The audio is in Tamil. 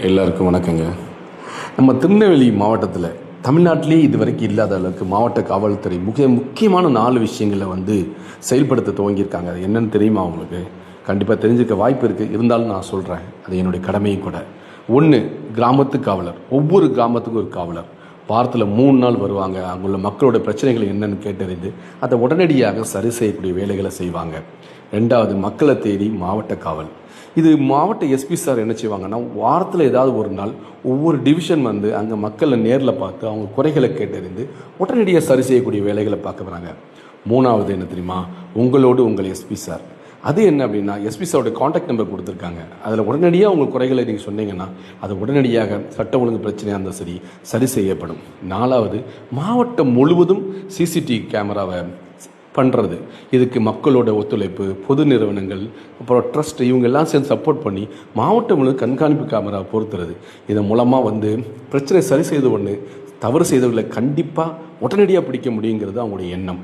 எல்லாருக்கும் வணக்கங்க. நம்ம திருநெல்வேலி மாவட்டத்தில் தமிழ்நாட்டிலே இது வரைக்கும் இல்லாத அளவுக்கு மாவட்ட காவல்துறை முக்கியமான 4 விஷயங்களை செயல்படுத்த துவங்கியிருக்காங்க. அது என்னன்னு தெரியுமா உங்களுக்கு? கண்டிப்பாக தெரிஞ்சுக்க வாய்ப்பு இருக்குது. இருந்தாலும் நான் சொல்கிறேன், அது என்னுடைய கடமையும் கூட. 1, கிராமத்து காவலர். ஒவ்வொரு கிராமத்துக்கும் ஒரு காவலர் வாரத்தில் 3 நாள் வருவாங்க. அங்குள்ள மக்களோட பிரச்சனைகள் என்னென்னு கேட்டறிந்து அதை உடனடியாக சரி செய்யக்கூடிய வேலைகளை செய்வாங்க. 2வது, மக்களை தேடி மாவட்ட காவல். இது மாவட்ட எஸ்பி சார் என்ன செய்வாங்கன்னா, வாரத்தில் ஏதாவது ஒரு நாள் ஒவ்வொரு டிவிஷன் அங்கே மக்களை நேரில் பார்த்து அவங்க குறைகளை கேட்டறிந்து உடனடியாக சரி செய்யக்கூடிய வேலைகளை பார்க்க வராங்க. 3வது என்ன தெரியுமா? உங்களோடு உங்கள் எஸ்பி சார். அது என்ன அப்படின்னா, எஸ்பி சாரோட காண்டாக்ட் நம்பர் கொடுத்துருக்காங்க. அதில் உடனடியாக உங்கள் குறைகளை நீங்கள் சொன்னீங்கன்னா அது உடனடியாக சட்ட ஒழுங்கு பிரச்சனையாக இருந்தால் சரி செய்யப்படும். 4வது, மாவட்டம் முழுவதும் சிசிடிவி கேமராவை பண்ணுறது. இதுக்கு மக்களோட ஒத்துழைப்பு, பொது நிறுவனங்கள், அப்புறம் ட்ரஸ்ட், இவங்கெல்லாம் சேர்ந்து சப்போர்ட் பண்ணி மாவட்டம் முழு கண்காணிப்பு கேமரா பொறுத்துறது. இதன் மூலமாக பிரச்சனை சரி செய்த ஒன்று தவறு செய்தவர்களை கண்டிப்பாக உடனடியாக பிடிக்க முடியுங்கிறது அவங்களுடைய எண்ணம்.